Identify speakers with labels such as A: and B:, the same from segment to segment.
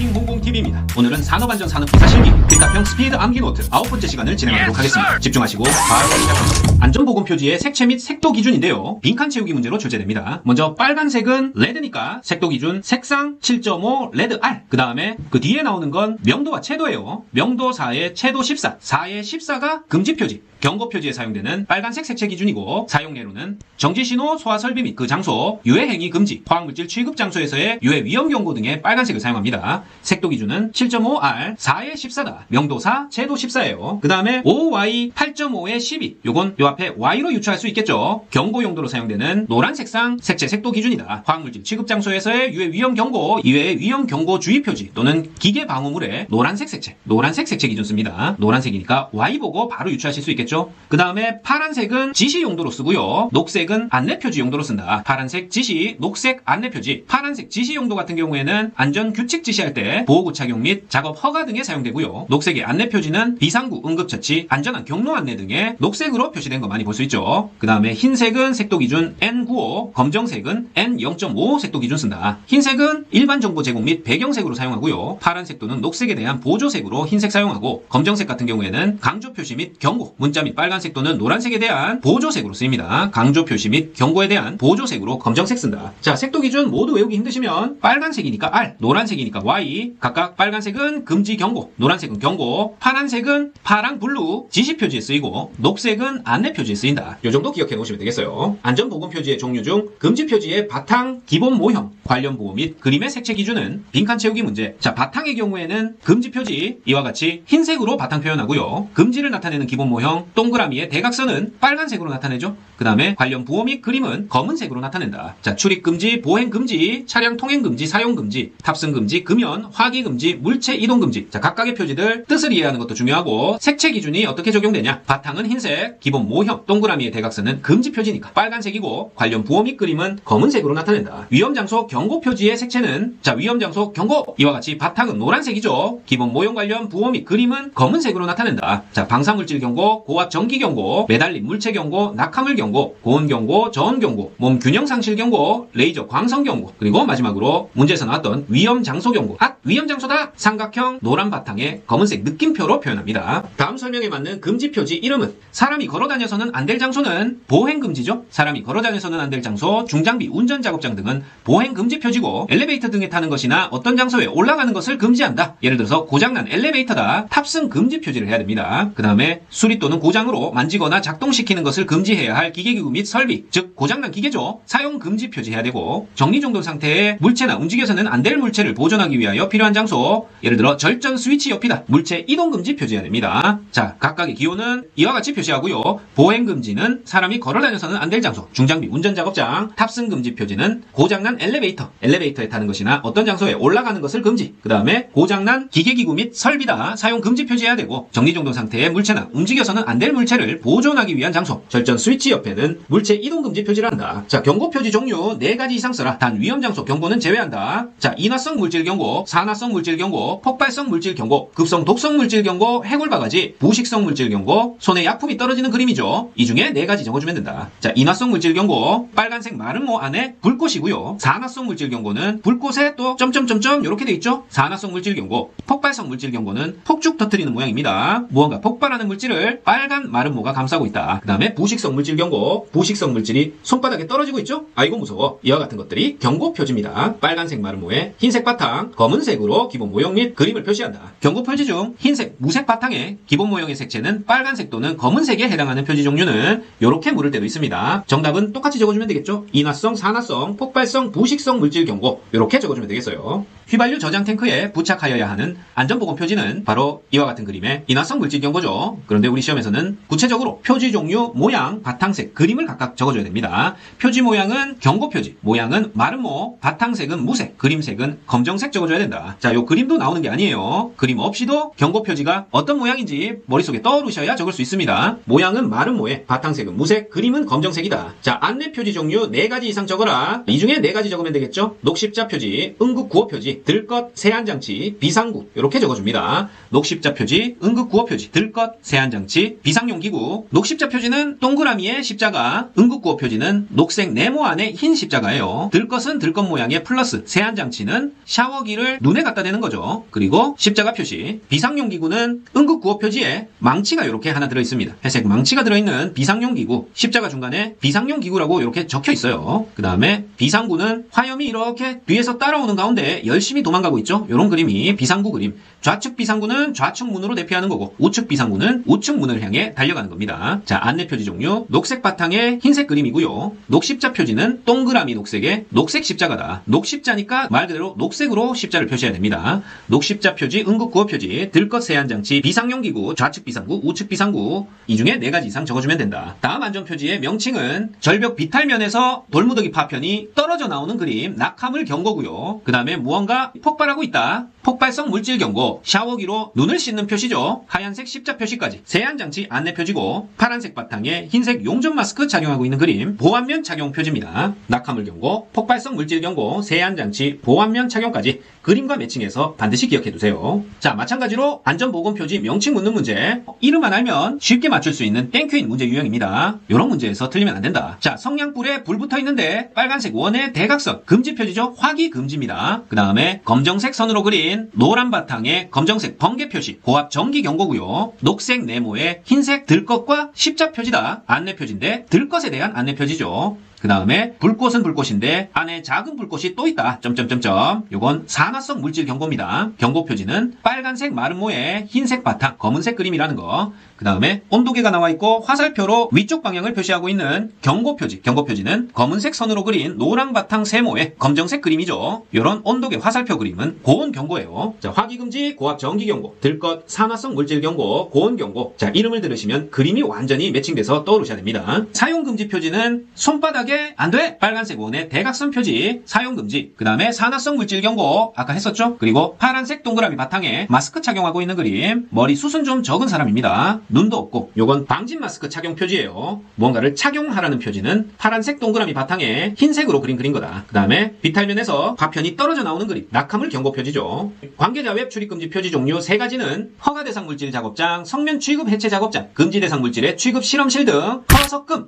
A: 마케팅 홍콩TV입니다. 오늘은 산업안전 산업기사 실기 필사평 스피드 암기 노트 9번째 시간을 진행하도록 하겠습니다. 집중하시고 바로 시작합니다. 안전보건 표지의 색채 및 색도 기준인데요. 빈칸 채우기 문제로 출제됩니다. 먼저 빨간색은 레드니까 색도 기준 색상 7.5 레드 R. 그 다음에 그 뒤에 나오는 건 명도와 채도예요. 명도 4에 채도 14. 4에 14가 금지 표지. 경고 표지에 사용되는 빨간색 색채 기준이고 사용 예로는 정지 신호, 소화 설비 및 그 장소, 유해 행위 금지, 화학물질 취급 장소에서의 유해 위험 경고 등의 빨간색을 사용합니다. 색도 기준은 7.5R, 4에 14다. 명도 4, 채도 14예요. 그 다음에 5Y, 8.5에 12. 요건 요 앞에 Y로 유추할 수 있겠죠. 경고 용도로 사용되는 노란 색상 색채 색도 기준이다. 화학물질 취급 장소에서의 유해 위험 경고, 이외의 위험 경고 주의 표지 또는 기계 방호물의 노란색 색채 기준 씁니다. 노란색이니까 Y 보고 바로 유추하실 수 있겠죠. 그 다음에 파란색은 지시 용도로 쓰고요. 녹색은 안내 표지 용도로 쓴다. 파란색 지시, 녹색 안내 표지. 파란색 지시 용도 같은 경우에는 안전 규칙 지시할 때 보호구 착용 및 작업 허가 등에 사용되고요. 녹색의 안내 표지는 비상구, 응급처치, 안전한 경로 안내 등의 녹색으로 표시된 거 많이 볼 수 있죠. 그 다음에 흰색은 색도 기준 N95, 검정색은 N0.5 색도 기준 쓴다. 흰색은 일반 정보 제공 및 배경색으로 사용하고요. 파란색 또는 녹색에 대한 보조색으로 흰색 사용하고, 검정색 같은 경우에는 강조 표시 및 경고, 문자 및 빨간색 또는 노란색에 대한 보조색으로 쓰입니다. 강조 표시 및 경고에 대한 보조색으로 검정색 쓴다. 자, 색도 기준 모두 외우기 힘드시면 빨간색이니까 R, 노란색이니까 Y. 각각 빨간색은 금지 경고, 노란색은 경고, 파란색은 파랑 블루 지시 표지에 쓰이고, 녹색은 안내 표지에 쓰인다. 이 정도 기억해 놓으시면 되겠어요. 안전보건 표지의 종류 중 금지 표지의 바탕, 기본 모형, 관련 보호 및 그림의 색채 기준은 빈칸 채우기 문제. 자, 바탕의 경우에는 금지 표지 이와 같이 흰색으로 바탕 표현하고요. 금지를 나타내는 기본 모형 동그라미의 대각선은 빨간색으로 나타내죠. 그 다음에 관련 부호 및 그림은 검은색으로 나타낸다. 자, 출입금지, 보행금지, 차량 통행금지, 사용금지, 탑승금지, 금연, 화기금지, 물체 이동금지. 자, 각각의 표지들 뜻을 이해하는 것도 중요하고 색채 기준이 어떻게 적용되냐. 바탕은 흰색, 기본 모형, 동그라미의 대각선은 금지 표지니까 빨간색이고 관련 부호 및 그림은 검은색으로 나타낸다. 위험장소 경고 표지의 색채는 자, 위험장소 경고 이와 같이 바탕은 노란색이죠. 기본 모형 관련 부호 및 그림은 검은색으로 나타낸다. 자, 방사물질 경고, 고압 전기 경고, 매달림 물체 경고, 낙하물 경고, 고온 경고, 저온 경고, 몸 균형 상실 경고, 레이저 광선 경고, 그리고 마지막으로 문제에서 나왔던 위험 장소 경고. 위험 장소다. 삼각형 노란 바탕에 검은색 느낌표로 표현합니다. 다음 설명에 맞는 금지 표지 이름은 사람이 걸어 다녀서는 안 될 장소는 보행 금지죠. 사람이 걸어 다녀서는 안 될 장소, 중장비 운전 작업장 등은 보행 금지 표지고, 엘리베이터 등에 타는 것이나 어떤 장소에 올라가는 것을 금지한다. 예를 들어서 고장난 엘리베이터다. 탑승 금지 표지를 해야 됩니다. 그 다음에 수리 또는 고장으로 만지거나 작동시키는 것을 금지해야 할 기계기구 및 설비, 즉 고장난 기계죠. 사용 금지 표지해야 되고, 정리정돈 상태의 물체나 움직여서는 안 될 물체를 보존하기 위하여 필요한 장소, 예를 들어 절전 스위치 옆이다. 물체 이동 금지 표지해야 됩니다. 자, 각각의 기호는 이와 같이 표시하고요. 보행 금지는 사람이 걸어다녀서는 안 될 장소, 중장비 운전 작업장. 탑승 금지 표지는 고장난 엘리베이터에 타는 것이나 어떤 장소에 올라가는 것을 금지. 그 다음에 고장난 기계기구 및 설비다. 사용 금지 표지해야 되고, 정리정돈 상태의 물체나 움직여서는 안 될 물체를 보존하기 위한 장소, 절전 스위치 옆에는 물체 이동 금지 표지를 한다. 자, 경고 표지 종류 4가지 이상 써라. 단 위험장소 경고는 제외한다. 자, 인화성 물질 경고, 산화성 물질 경고, 폭발성 물질 경고, 급성 독성 물질 경고, 해골 바가지, 부식성 물질 경고, 손에 약품이 떨어지는 그림이죠. 이 중에 4가지 적어주면 된다. 자, 인화성 물질 경고, 빨간색 마른 모 안에 불꽃이고요. 산화성 물질 경고는 불꽃에 또 점점점점 이렇게 돼 있죠. 산화성 물질 경고. 폭발성 물질 경고는 폭죽 터뜨리는 모양입니다. 무언가 폭발하는 물질을 빨간 마른 모가 감싸고 있다. 그 다음에 부식성 물질 경고, 부식성 물질이 손바닥에 떨어지고 있죠? 아이고 무서워. 이와 같은 것들이 경고 표지입니다. 빨간색 마른 모에 흰색 바탕, 검은색으로 기본 모형 및 그림을 표시한다. 경고 표지 중 흰색, 무색 바탕에 기본 모형의 색채는 빨간색 또는 검은색에 해당하는 표지 종류는 이렇게 물을 때도 있습니다. 정답은 똑같이 적어주면 되겠죠? 인화성, 산화성, 폭발성, 부식성 물질 경고 이렇게 적어주면 되겠어요. 휘발유 저장 탱크에 부착하여야 하는 안전보건 표지는 바로 이와 같은 그림의 인화성 물질 경고죠. 그런데 우리 시험에서는 구체적으로 표지 종류, 모양, 바탕색, 그림을 각각 적어줘야 됩니다. 표지 모양은 경고 표지, 모양은 마른 모, 바탕색은 무색, 그림색은 검정색 적어줘야 된다. 자, 요 그림도 나오는 게 아니에요. 그림 없이도 경고 표지가 어떤 모양인지 머릿속에 떠오르셔야 적을 수 있습니다. 모양은 마른 모에, 바탕색은 무색, 그림은 검정색이다. 자, 안내 표지 종류 4가지 이상 적어라. 이 중에 4가지 적으면 되겠죠? 녹십자 표지, 응급 구호 표지, 표지, 들것 세안장치, 비상구 이렇게 적어줍니다. 녹십자 표지, 응급구호 표지, 들것 세안장치, 비상용 기구. 녹십자 표지는 동그라미의 십자가, 응급구호 표지는 녹색 네모 안에 흰 십자가예요. 들것은 들것 모양의 플러스, 세안장치는 샤워기를 눈에 갖다 대는 거죠. 그리고 십자가 표시, 비상용 기구는 응급구호 표지에 망치가 이렇게 하나 들어있습니다. 회색 망치가 들어있는 비상용 기구, 십자가 중간에 비상용 기구라고 이렇게 적혀 있어요. 그 다음에 비상구는 화염이 이렇게 뒤에서 따라오는 가운데 열심히 도망가고 있죠. 이런 그림이 비상구 그림. 좌측 비상구는 좌측 문으로 대피하는 거고, 우측 비상구는 우측 문을 향해 달려가는 겁니다. 자, 안내 표지 종류, 녹색 바탕에 흰색 그림이고요. 녹십자 표지는 동그라미 녹색에 녹색 십자가다. 녹십자니까 말 그대로 녹색으로 십자를 표시해야 됩니다. 녹십자 표지, 응급구호 표지, 들것 세안장치, 비상용 기구, 좌측 비상구, 우측 비상구, 이 중에 4가지 이상 적어주면 된다. 다음 안전표지의 명칭은 절벽 비탈면에서 돌무더기 파편이 떨어져 나오는 그림, 낙하물 경고고요. 그 다음에 무언가 폭발하고 있다. 폭발성 물질 경고, 샤워기로 눈을 씻는 표시죠. 하얀색 십자 표시까지 세안장치 안내 표지고, 파란색 바탕에 흰색 용접 마스크 착용하고 있는 그림, 보안면 착용 표지입니다. 낙하물 경고, 폭발성 물질 경고, 세안장치, 보안면 착용까지 그림과 매칭해서 반드시 기억해두세요. 자, 마찬가지로 안전보건 표지 명칭 묻는 문제, 이름만 알면 쉽게 맞출 수 있는 땡큐인 문제 유형입니다. 이런 문제에서 틀리면 안 된다. 자, 성냥불에 불 붙어 있는데 빨간색 원의 대각선, 금지 표지죠. 화기 금지입니다. 그 다음에 검정색 선으로 그린 노란 바탕에 검정색 번개 표시, 고압 전기 경고고요. 녹색 네모에 흰색 들것과 십자 표지다. 안내 표지인데 들것에 대한 안내 표지죠. 그 다음에 불꽃은 불꽃인데 안에 작은 불꽃이 또 있다. 점점점점. 요건 산화성 물질 경고입니다. 경고 표지는 빨간색 마름모에 흰색 바탕, 검은색 그림이라는 거. 그 다음에 온도계가 나와 있고 화살표로 위쪽 방향을 표시하고 있는 경고 표지. 경고 표지는 검은색 선으로 그린 노랑 바탕 세모에 검정색 그림이죠. 요런 온도계 화살표 그림은 고온 경고예요. 자, 화기 금지, 고압 전기 경고, 들것 산화성 물질 경고, 고온 경고. 자, 이름을 들으시면 그림이 완전히 매칭돼서 떠오르셔야 됩니다. 사용 금지 표지는 손바닥에 안 돼! 빨간색 원의 대각선 표지, 사용 금지. 그 다음에 산화성 물질 경고, 아까 했었죠? 그리고 파란색 동그라미 바탕에 마스크 착용하고 있는 그림, 머리 숱은 좀 적은 사람입니다. 눈도 없고, 요건 방진 마스크 착용 표지예요. 무언가를 착용하라는 표지는 파란색 동그라미 바탕에 흰색으로 그린 거다. 그 다음에 비탈면에서 파편이 떨어져 나오는 그림, 낙하물 경고 표지죠. 관계자 웹 출입 금지 표지 종류 3가지는 허가 대상 물질 작업장, 성면 취급 해체 작업장, 금지 대상 물질의 취급 실험실 등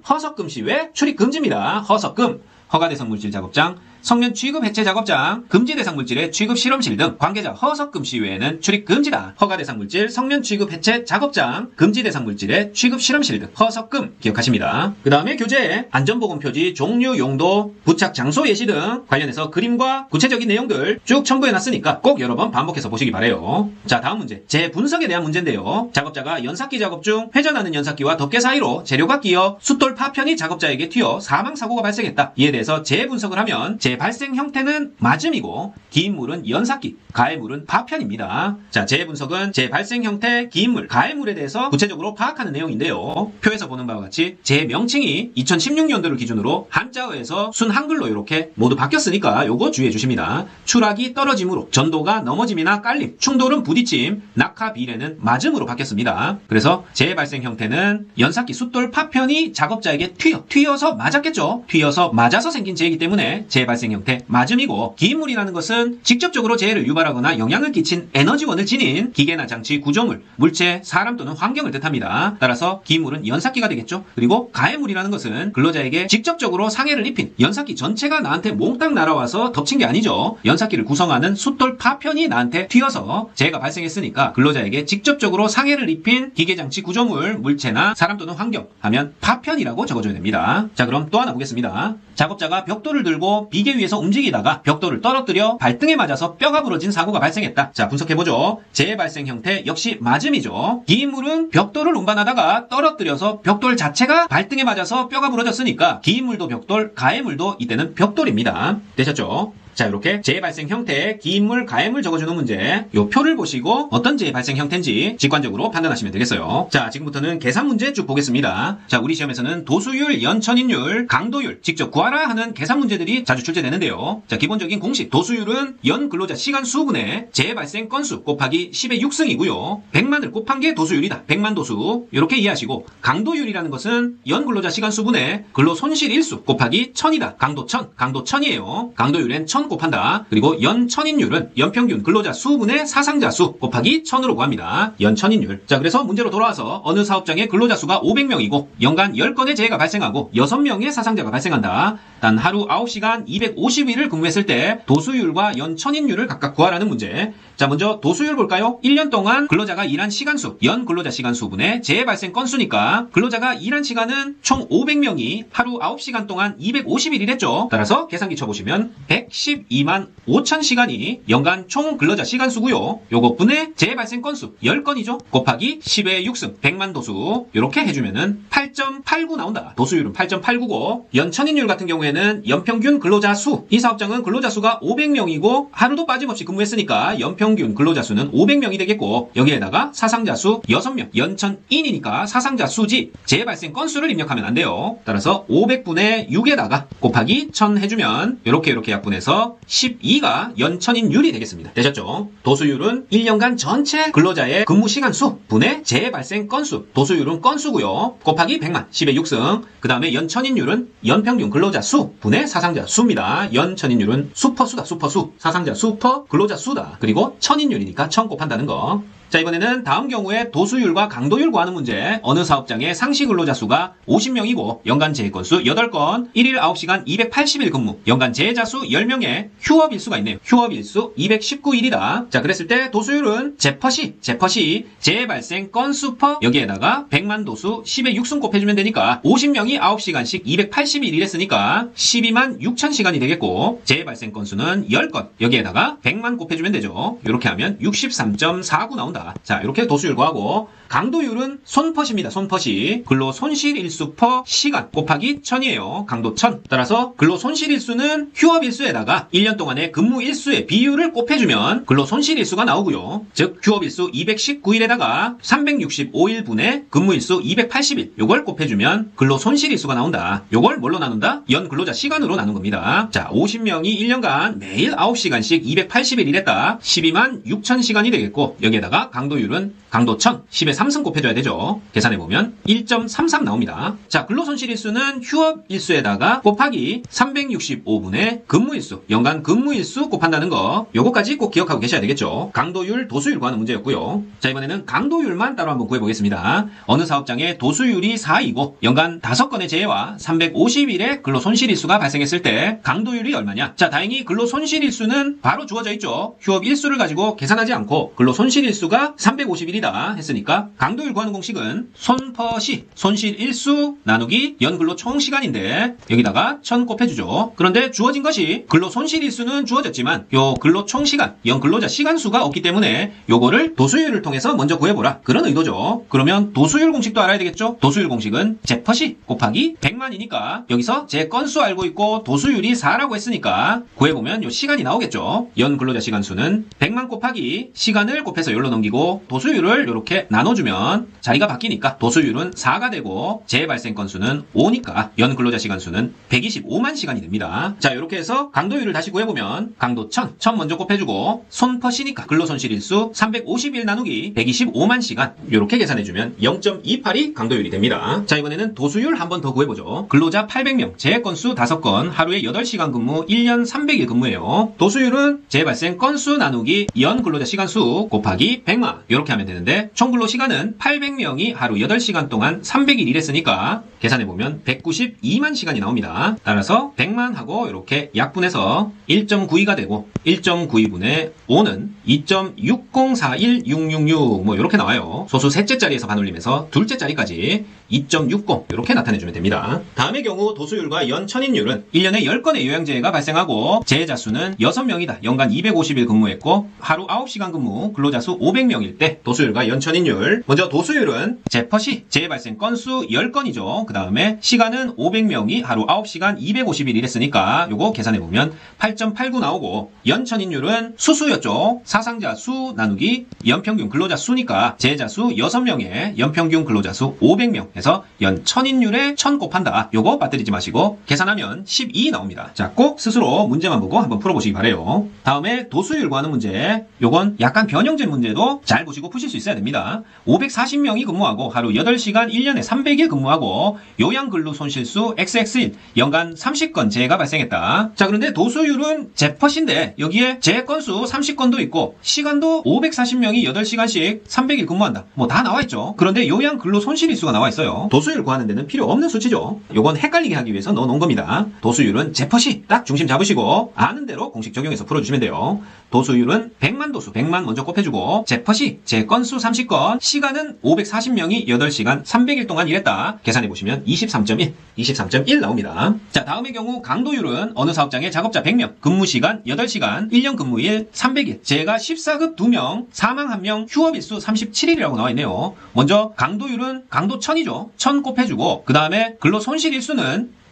A: 허석금 시외 출입 금지입니다. 허석금, 허가 대상 물질 작업장, 성면 취급 해체 작업장, 금지 대상 물질의 취급 실험실 등 관계자 허석금 시외에는 출입 금지다. 허가 대상 물질, 성면 취급 해체 작업장, 금지 대상 물질의 취급 실험실 등 허석금 기억하십니다. 그 다음에 교재에 안전보건 표지, 종류, 용도, 부착 장소 예시 등 관련해서 그림과 구체적인 내용들 쭉 첨부해놨으니까 꼭 여러 번 반복해서 보시기 바래요. 자, 다음 문제, 재분석에 대한 문제인데요. 작업자가 연삭기 작업 중 회전하는 연삭기와 덮개 사이로 재료가 끼어 숫돌 파편이 작업자에게 튀어 사망사고가 발생했다. 이에 대해서 재분석을 하면 발생 형태는 맞음이고 기인물은 연삭기, 가해물은 파편입니다. 자, 재분석은 재발생 형태, 기인물, 가해물에 대해서 구체적으로 파악하는 내용인데요. 표에서 보는 바와 같이 재명칭이 2016년도를 기준으로 한자어에서 순 한글로 이렇게 모두 바뀌었으니까 요거 주의해 주십니다. 추락이 떨어짐으로, 전도가 넘어짐이나 깔림, 충돌은 부딪힘, 낙하 비례는 맞음으로 바뀌었습니다. 그래서 재발생 형태는 연삭기, 숫돌 파편이 작업자에게 튀어서 맞았겠죠. 튀어서 맞아서 생긴 재이기 때문에 재발생 형태 맞음이고, 기인물이라는 것은 직접적으로 재해를 유발하거나 영향을 끼친 에너지원을 지닌 기계나 장치, 구조물, 물체, 사람 또는 환경을 뜻합니다. 따라서 기인물은 연삭기가 되겠죠. 그리고 가해물이라는 것은 근로자에게 직접적으로 상해를 입힌, 연삭기 전체가 나한테 몽땅 날아와서 덮친 게 아니죠. 연삭기를 구성하는 숫돌 파편이 나한테 튀어서 재해가 발생했으니까 근로자에게 직접적으로 상해를 입힌 기계, 장치, 구조물, 물체나 사람 또는 환경 하면 파편이라고 적어줘야 됩니다. 자, 그럼 또 하나 보겠습니다. 작업자가 벽돌을 들고 비계 위에서 움직이다가 벽돌을 떨어뜨려 발등에 맞아서 뼈가 부러진 사고가 발생했다. 자, 분석해보죠. 재해 발생 형태 역시 맞음이죠. 기인물은 벽돌을 운반하다가 떨어뜨려서 벽돌 자체가 발등에 맞아서 뼈가 부러졌으니까 기인물도 벽돌, 가해물도 이때는 벽돌입니다. 되셨죠? 자, 이렇게 재해 발생 형태, 기인물, 가해물 적어주는 문제, 요 표를 보시고 어떤 재해 발생 형태인지 직관적으로 판단하시면 되겠어요. 자, 지금부터는 계산 문제 쭉 보겠습니다. 자, 우리 시험에서는 도수율, 연천인율, 강도율 직접 구하라 하는 계산 문제들이 자주 출제되는데요. 자, 기본적인 공식, 도수율은 연 근로자 시간 수분의 재해 발생 건수 곱하기 10의 6승이고요. 100만을 곱한 게 도수율이다. 100만 도수. 이렇게 이해하시고, 강도율이라는 것은 연 근로자 시간 수분의 근로 손실 일수 곱하기 1000이다. 강도 1000. 강도 1000이에요. 강도율엔 1000 1000 곱한다. 그리고 연천인율은 연평균 근로자 수분의 사상자 수 곱하기 1000으로 구합니다. 연천인율. 자, 그래서 문제로 돌아와서 어느 사업장의 근로자 수가 500명이고 연간 10건의 재해가 발생하고 6명의 사상자가 발생한다. 단 하루 9시간 250일을 근무했을 때 도수율과 연천인율을 각각 구하라는 문제. 자, 먼저 도수율 볼까요? 1년 동안 근로자가 일한 시간수, 연 근로자 시간 수분의 재해 발생 건수니까 근로자가 일한 시간은 총 500명이 하루 9시간 동안 250일이랬죠. 따라서 계산기 쳐보시면 112만 5천 시간이 연간 총 근로자 시간 수고요. 요거 분의 재해 발생 건수 10건이죠. 곱하기 10의 6승 100만 도수 이렇게 해주면은 8.89 나온다. 도수율은 8.89고 연천인율 같은 경우에는 연평균 근로자 수, 이 사업장은 근로자 수가 500명이고 하루도 빠짐없이 근무했으니까 연평균 근로자 수는 500명이 되겠고 여기에다가 사상자 수 6명, 연천인이니까 사상자 수지 재해 발생 건수를 입력하면 안 돼요. 따라서 500분의 6에다가 곱하기 1000 해주면 이렇게 약분해서 12가 연천인율이 되겠습니다. 되셨죠? 도수율은 1년간 전체 근로자의 근무 시간 수 분의 재해 발생 건수, 도수율은 건수고요. 곱하기 100만, 10의 6승. 그 다음에 연천인율은 연평균 근로자 수 분의 사상자 수입니다. 연천인율은 수퍼수다, 수퍼수. 사상자 수퍼 근로자 수다. 그리고 천인율이니까 1000 곱한다는 거. 자, 이번에는 다음 경우에 도수율과 강도율 구하는 문제. 어느 사업장의 상시 근로자 수가 50명이고 연간 재해 건수 8건, 1일 9시간 280일 근무, 연간 재해자 수 10명에 휴업 일수가 있네요. 휴업 일수 219일이다. 자, 그랬을 때 도수율은 제퍼시 재해 발생 건수 퍼 여기에다가 100만 도수 10의 6승 곱해주면 되니까 50명이 9시간씩 280일이랬으니까 12만 6천 시간이 되겠고 재해 발생 건수는 10건 여기에다가 100만 곱해주면 되죠. 이렇게 하면 63.49 나온다. 자, 이렇게 도수율 구하고 강도율은 손퍼시입니다. 손퍼시. 근로 손실일수 퍼 시간 곱하기 1000이에요. 강도 1000. 따라서 근로 손실일수는 휴업일수에다가 1년 동안의 근무일수의 비율을 곱해주면 근로 손실일수가 나오고요. 즉 휴업일수 219일에다가 365일분의 근무일수 280일 요걸 곱해주면 근로 손실일수가 나온다. 요걸 뭘로 나눈다? 연 근로자 시간으로 나눈 겁니다. 자, 50명이 1년간 매일 9시간씩 280일 일했다. 12만 6천 시간이 되겠고 여기에다가 강도율은 강도 1000, 10에 3승 곱해줘야 되죠. 계산해보면 1.33 나옵니다. 자, 근로손실일수는 휴업일수에다가 곱하기 365분의 근무일수, 연간 근무일수 곱한다는 거 요거까지 꼭 기억하고 계셔야 되겠죠. 강도율, 도수율 구하는 문제였고요. 자, 이번에는 강도율만 따로 한번 구해보겠습니다. 어느 사업장의 도수율이 4이고 연간 5건의 재해와 350일의 근로손실일수가 발생했을 때 강도율이 얼마냐? 자, 다행히 근로손실일수는 바로 주어져 있죠. 휴업일수를 가지고 계산하지 않고 근로손실일수가 350일이다 했으니까 강도율 구하는 공식은 손퍼시 손실일수 나누기 연근로 총시간인데 여기다가 1000 곱해주죠. 그런데 주어진 것이 근로 손실일수는 주어졌지만 요 근로 총시간 연근로자 시간수가 없기 때문에 요거를 도수율을 통해서 먼저 구해보라 그런 의도죠. 그러면 도수율 공식도 알아야 되겠죠. 도수율 공식은 제퍼시 곱하기 100만이니까 여기서 제 건수 알고 있고 도수율이 4라고 했으니까 구해보면 요 시간이 나오겠죠. 연근로자 시간수는 100만 곱하기 시간을 곱해서 열로 넘기고 도수율을 이렇게 나눠주면 자리가 바뀌니까 도수율은 4가 되고 재해 발생 건수는 5니까 연 근로자 시간 수는 125만 시간이 됩니다. 자, 이렇게 해서 강도율을 다시 구해보면 강도 1000 먼저 곱해주고 손퍼시니까 근로손실일수 350일 나누기 125만 시간 이렇게 계산해주면 0.28이 강도율이 됩니다. 자, 이번에는 도수율 한 번 더 구해보죠. 근로자 800명 재해 건수 5건 하루에 8시간 근무 1년 300일 근무예요. 도수율은 재해 발생 건수 나누기 연 근로자 시간 수 곱하기 100만 이렇게 하면 되는데 총 근로 시간은 800명이 하루 8시간 동안 300일 일했으니까 계산해보면 192만 시간이 나옵니다. 따라서 100만 하고 이렇게 약분해서 1.92가 되고 1.92분의 5는 2.6041666 뭐 이렇게 나와요. 소수 셋째 자리에서 반올림해서 둘째 자리까지 2.60 이렇게 나타내주면 됩니다. 다음의 경우 도수율과 연천인율은 1년에 10건의 요양재해가 발생하고 재해자 수는 6명이다. 연간 250일 근무했고 하루 9시간 근무 근로자 수 500명일 때 도수율과 연천인율 먼저 도수율은 제퍼시 재해 발생 건수 10건이죠. 그 다음에 시간은 500명이 하루 9시간 250일 일했으니까 요거 계산해보면 8.89 나오고 연천인율은 수수였죠. 사상자 수 나누기 연평균 근로자 수니까 재해자 수 6명에 연평균 근로자 수 500명 해서 연 천인율에 1000 곱한다. 요거 빠뜨리지 마시고 계산하면 12 나옵니다. 자, 꼭 스스로 문제만 보고 한번 풀어보시기 바래요. 다음에 도수율 구하는 문제. 요건 약간 변형된 문제도 잘 보시고 푸실 수 있어야 됩니다. 540명이 근무하고 하루 8시간 1년에 300일 근무하고 요양근로손실수 XX일 연간 30건 재해가 발생했다. 자, 그런데 도수율은 제퍼신데 여기에 재해 건수 30건도 있고 시간도 540명이 8시간씩 300일 근무한다. 뭐 다 나와있죠. 그런데 요양근로손실일수가 나와있어요. 도수율 구하는 데는 필요 없는 수치죠. 요건 헷갈리게 하기 위해서 넣어놓은 겁니다. 도수율은 제퍼시 딱 중심 잡으시고 아는 대로 공식 적용해서 풀어주시면 돼요. 도수율은 100만 도수 100만 먼저 곱해주고 제퍼시 재 건수 30건 시간은 540명이 8시간 300일 동안 일했다. 계산해보시면 23.1 나옵니다. 자, 다음의 경우 강도율은 어느 사업장의 작업자 100명 근무시간 8시간 1년 근무일 300일 재해가 14급 2명 사망 1명 휴업일수 37일이라고 나와있네요. 먼저 강도율은 강도 1000이죠. 1000 곱해주고 그 다음에 근로손실일수는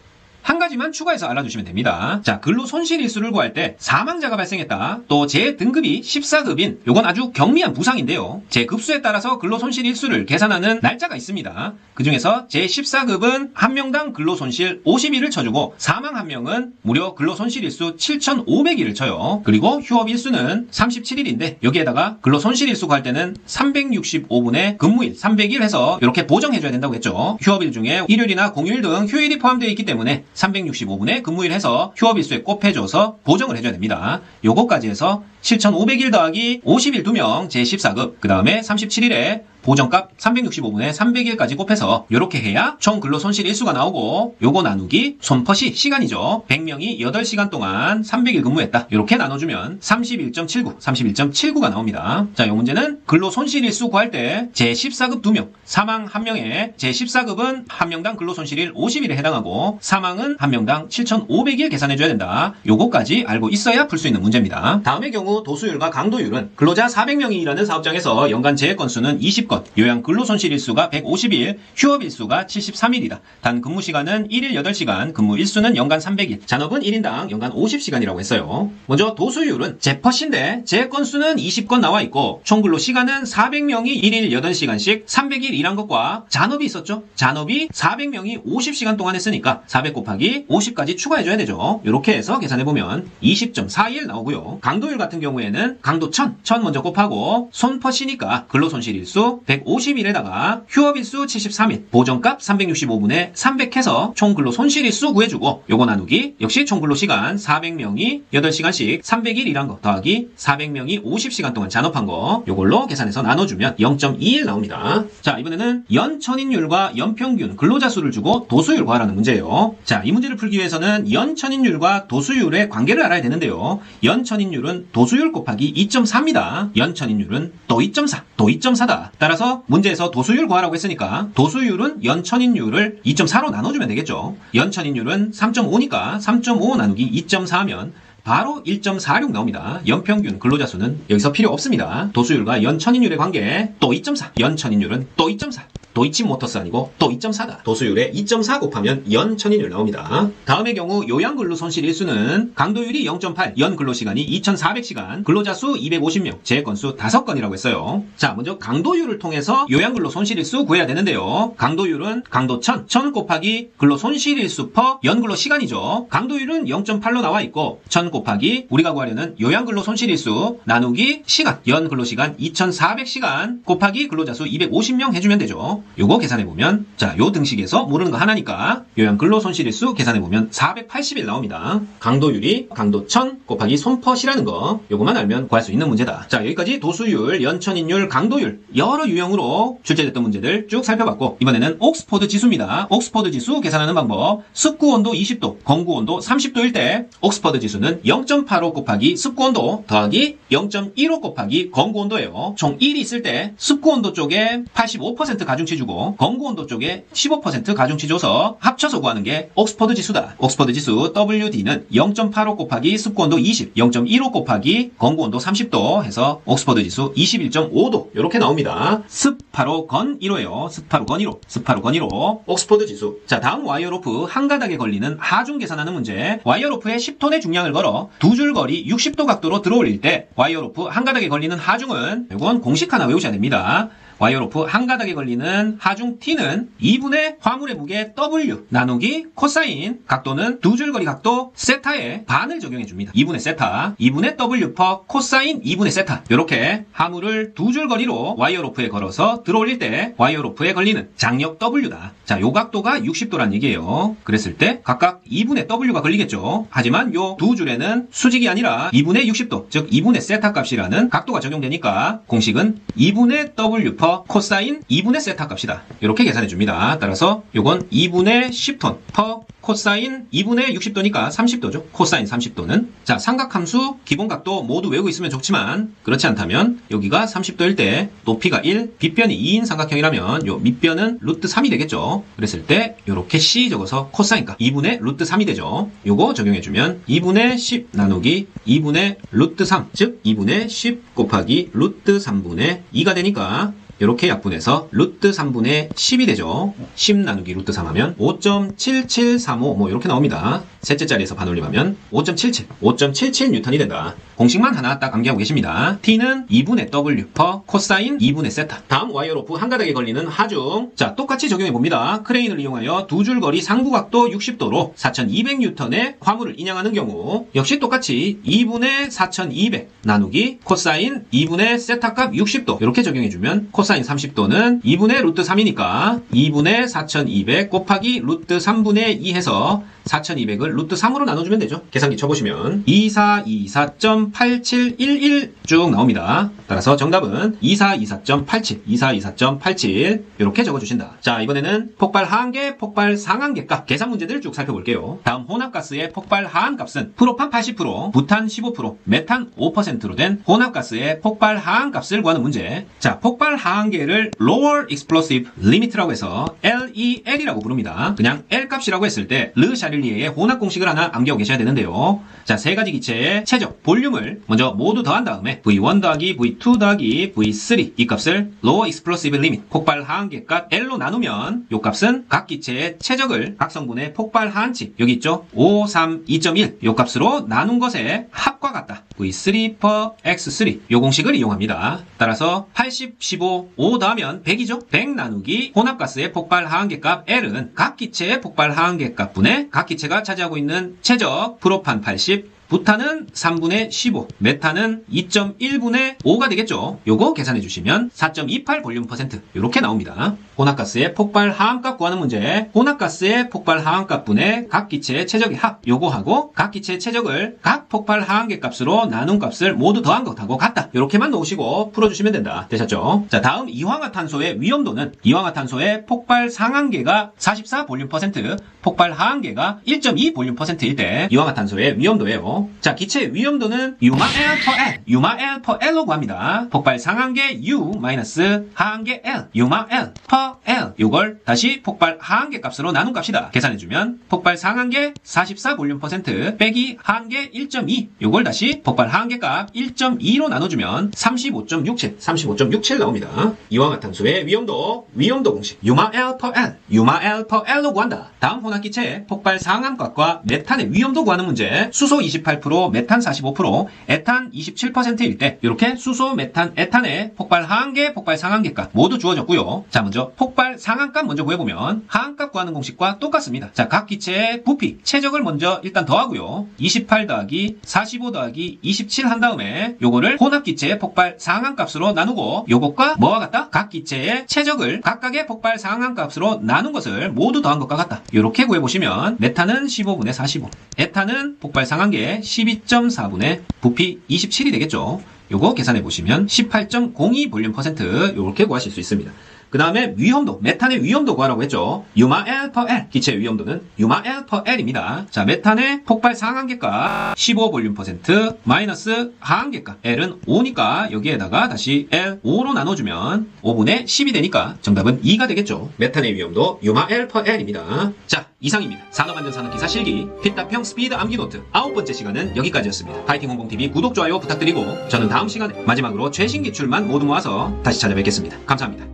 A: 한 가지만 추가해서 알아두시면 됩니다. 자, 근로손실일수를 구할 때 사망자가 발생했다. 또 재 등급이 14급인 요건 아주 경미한 부상인데요. 재 급수에 따라서 근로손실일수를 계산하는 날짜가 있습니다. 그 중에서 재 14급은 한 명당 근로손실 50일을 쳐주고 사망 한 명은 무려 근로손실일수 7,500일을 쳐요. 그리고 휴업일수는 37일인데 여기에다가 근로손실일수 구할 때는 365분의 근무일 300일 해서 이렇게 보정해줘야 된다고 했죠. 휴업일 중에 일요일이나 공휴일 등 휴일이 포함되어 있기 때문에 365분의 근무일 해서 휴업일수에 곱해줘서 보정을 해줘야 됩니다. 요거까지 해서 7,500일 더하기 50일 2명 제14급 그 다음에 37일에 보정값 365분에 300일까지 곱해서 이렇게 해야 총 근로손실 일수가 나오고 요거 나누기 손퍼시 시간이죠. 100명이 8시간 동안 300일 근무했다. 이렇게 나눠주면 31.79가 나옵니다. 자, 이 문제는 근로손실 일수 구할 때 제14급 2명 사망 1명에 제14급은 한 명당 근로손실일 50일에 해당하고 사망은 한 명당 7,500일 계산해줘야 된다. 요거까지 알고 있어야 풀 수 있는 문제입니다. 다음의 경우 도수율과 강도율은 근로자 400명이 일하는 사업장에서 연간 재해 건수는 20건 요양 근로손실일수가 150일, 휴업일수가 73일이다. 단 근무시간은 1일 8시간, 근무일수는 연간 300일, 잔업은 1인당 연간 50시간이라고 했어요. 먼저 도수율은 재퍼시인데 재해 건수는 20건 나와있고 총 근로시간은 400명이 1일 8시간씩 300일 일한 것과 잔업이 있었죠. 잔업이 400명이 50시간 동안 했으니까 400 곱하기 50까지 추가해줘야 되죠. 이렇게 해서 계산해보면 20.41 나오고요. 강도율 같은 경우에는 강도 1000 먼저 곱하고 손퍼시니까 근로손실일수 150일에다가 휴업일수 73일, 보정값 365분에 300 해서 총 근로손실일수 구해주고 요거 나누기 역시 총 근로시간 400명이 8시간씩 300일 일한 거 더하기 400명이 50시간 동안 잔업한 거 요걸로 계산해서 나눠주면 0.21 나옵니다. 자, 이번에는 연천인율과 연평균 근로자 수를 주고 도수율 구하라는 문제예요. 자, 이 문제를 풀기 위해서는 연천인율과 도수율의 관계를 알아야 되는데요. 연천인율은 도수율 곱하기 2.4입니다. 연천인율은 또 2.4, 또 2.4다. 따라서 문제에서 도수율 구하라고 했으니까 도수율은 연천인율을 2.4로 나눠주면 되겠죠. 연천인율은 3.5니까 3.5 나누기 2.4면 바로 1.46 나옵니다. 연평균 근로자 수는 여기서 필요 없습니다. 도수율과 연천인율의 관계 또 2.4, 연천인율은 또 2.4. 도이치모터스 아니고 또 2.4다. 도수율에 2.4 곱하면 연천인율 나옵니다. 다음의 경우 요양근로손실일수는 강도율이 0.8, 연근로시간이 2,400시간, 근로자 수 250명, 재건수 5건이라고 했어요. 자, 먼저 강도율을 통해서 요양근로손실일수 구해야 되는데요. 강도율은 강도 1000 곱하기 근로손실일수 퍼 연근로시간이죠. 강도율은 0.8로 나와 있고 1000 곱하기 우리가 구하려는 요양근로손실일수 나누기 시간, 연근로시간 2,400시간 곱하기 근로자 수 250명 해주면 되죠. 요거 계산해보면 자, 요 등식에서 모르는 거 하나니까 요양 근로손실일수 계산해보면 480일 나옵니다. 강도율이 강도 1000 곱하기 손퍼시라는 거 요거만 알면 구할 수 있는 문제다. 자, 여기까지 도수율, 연천인율, 강도율 여러 유형으로 출제됐던 문제들 쭉 살펴봤고 이번에는 옥스포드 지수입니다. 옥스포드 지수 계산하는 방법 습구온도 20도, 건구온도 30도일 때 옥스포드 지수는 0.85 곱하기 습구온도 더하기 0.15 곱하기 건구온도예요. 총 1이 있을 때 습구온도 쪽에 85% 가중치 주고 건구온도 쪽에 15% 가중치 줘서 합쳐서 구하는 게 옥스퍼드 지수다. 옥스퍼드 지수 WD는 0.85 곱하기 습구온도 20, 0.15 곱하기 건구온도 30도 해서 옥스퍼드 지수 21.5도 이렇게 나옵니다. 습8호 건 1호예요. 습8호 건 1호, 습8호 건 1호 옥스퍼드 지수. 자, 다음 와이어로프 한 가닥에 걸리는 하중 계산하는 문제. 와이어로프에 10톤의 중량을 걸어 두 줄 거리 60도 각도로 들어올릴 때 와이어로프 한 가닥에 걸리는 하중은 이건 공식 하나 외우셔야 됩니다. 와이어로프 한 가닥에 걸리는 하중 T는 2분의 화물의 무게 W 나누기 코사인 각도는 두 줄 거리 각도 세타의 반을 적용해 줍니다. 2분의 세타, 2분의 W 퍼 코사인 2분의 세타. 이렇게 화물을 두 줄 거리로 와이어로프에 걸어서 들어올릴 때 와이어로프에 걸리는 장력 W다. 자, 요 각도가 60도란 얘기예요. 그랬을 때 각각 2분의 W가 걸리겠죠. 하지만 요 두 줄에는 수직이 아니라 2분의 60도, 즉 2분의 세타 값이라는 각도가 적용되니까 공식은 2분의 W 퍼 코사인 2분의 세타 값이다. 이렇게 계산해 줍니다. 따라서 요건 2분의 10톤 퍼 코사인 2분의 60도니까 30도죠. 코사인 30도는. 자, 삼각함수 기본각도 모두 외우고 있으면 좋지만 그렇지 않다면 여기가 30도일 때 높이가 1, 빗변이 2인 삼각형이라면 요 밑변은 루트 3이 되겠죠. 그랬을 때 요렇게 C 적어서 코사인값 2분의 루트 3이 되죠. 요거 적용해주면 2분의 10 나누기 2분의 루트 3, 즉 2분의 10 곱하기 루트 3분의 2가 되니까 이렇게 약분해서 루트 3분의 10이 되죠. 10 나누기 루트 3 하면 5.7735 뭐 이렇게 나옵니다. 셋째 자리에서 반올림하면 5.77 뉴턴이 된다. 공식만 하나 딱 암기하고 계십니다. T는 2분의 W 퍼 코사인 2분의 세타. 다음 와이어로프 한 가닥에 걸리는 하중. 자, 똑같이 적용해 봅니다. 크레인을 이용하여 두 줄 거리 상부각도 60도로 4200N의 화물을 인양하는 경우 역시 똑같이 2분의 4200 나누기 코사인 2분의 세타값 60도 이렇게 적용해주면 코사인 30도는 2분의 루트 3이니까 2분의 4200 곱하기 루트 3분의 2 해서 4200을 루트 3으로 나눠주면 되죠. 계산기 쳐보시면 2424.8711 쭉 나옵니다. 따라서 정답은 2424.87 이렇게 적어주신다. 자, 이번에는 폭발 하한계, 폭발 상한계 값 계산 문제들 쭉 살펴볼게요. 다음 혼합가스의 폭발 하한 값은 프로판 80%, 부탄 15%, 메탄 5%로 된 혼합가스의 폭발 하한 값을 구하는 문제. 자, 폭발 하한계를 Lower Explosive Limit라고 해서 LEL이라고 부릅니다. 그냥 L 값이라고 했을 때 르샤릴리에의 혼합 공식을 하나 암기하고 계셔야 되는데요. 자, 세 가지 기체의 최적 볼륨을 먼저 모두 더한 다음에 V1 더하기 V2 더하기 V3 이 값을 Lower Explosive Limit 폭발 하한계 값 L로 나누면 이 값은 각 기체의 최적을 각 성분의 폭발 하한치 여기 있죠? 5, 3, 2.1 이 값으로 나눈 것의 합과 같다. V3 per X3 이 공식을 이용합니다. 따라서 80, 15, 5 더하면 100이죠? 100 나누기 혼합가스의 폭발 하한계 값 L은 각 기체의 폭발 하한계 값 분의 각 기체가 차지하고 있는 최적 프로판 80, 부탄은 3분의 15, 메탄은 2.1분의 5가 되겠죠. 요거 계산해 주시면 4.28 볼륨 퍼센트 이렇게 나옵니다. 혼합가스의 폭발 하한값 구하는 문제. 혼합가스의 폭발 하한값 분의 각 기체의 최적의 합 요거하고 각 기체의 최적을 각 폭발 하한계 값으로 나눈 값을 모두 더한 것하고 같다. 이렇게만 놓으시고 풀어주시면 된다. 되셨죠? 자, 다음 이황화탄소의 위험도는 이황화탄소의 폭발 상한계가 44 볼륨 퍼센트, 폭발 하한계가 1.2 볼륨 퍼센트일 때 이황화탄소의 위험도예요. 자, 기체의 위험도는 U마 L per L, U마 L per L로 구합니다. 폭발 상한계 U 마이너스 하한계 L, U마 L per L. 요걸 다시 폭발 하한계 값으로 나눈 값이다. 계산해주면 폭발 상한계 44 볼륨 퍼센트 빼기 하한계 1.2. 요걸 다시 폭발 하한계 값 1.2로 나눠주면 35.67 나옵니다. 이황화탄소의 위험도 공식 U마 L per L, U마 L per L로 구한다. 다음 혼합기체의 폭발 상한값과 메탄의 위험도 구하는 문제. 수소 28%, 메탄 45%, 에탄 27%일 때 이렇게 수소, 메탄, 에탄의 폭발 하한계, 폭발 상한계값 모두 주어졌고요. 자, 먼저 폭발 상한값 먼저 구해보면 하한값 구하는 공식과 똑같습니다. 자, 각 기체의 부피, 최적을 먼저 일단 더하고요. 28 더하기 45 더하기 27 한 다음에 요거를 혼합기체의 폭발 상한값으로 나누고 요것과 뭐와 같다? 각 기체의 최적을 각각의 폭발 상한값으로 나눈 것을 모두 더한 것과 같다. 이렇게 구해보시면 메탄은 15분의 45, 에탄은 폭발 상한계 12.4분의 부피 27이 되겠죠. 요거 계산해 보시면 18.02 볼륨 퍼센트 이렇게 구하실 수 있습니다. 그 다음에 위험도, 메탄의 위험도 구하라고 했죠. U마 L per L, 기체의 위험도는 U마 L per L입니다. 자, 메탄의 폭발 상한계값 15 볼륨 퍼센트 마이너스 하한계값 L은 5니까 여기에다가 다시 L 5로 나눠주면 5분의 10이 되니까 정답은 2가 되겠죠. 메탄의 위험도 U마 L per L입니다. 자, 이상입니다. 산업안전산업기사 실기 핏답형 스피드 암기 노트 9번째 시간은 여기까지였습니다. 파이팅 홍봉TV 구독, 좋아요 부탁드리고 저는 다음 시간에 마지막으로 최신 기출만 모두 모아서 다시 찾아뵙겠습니다. 감사합니다.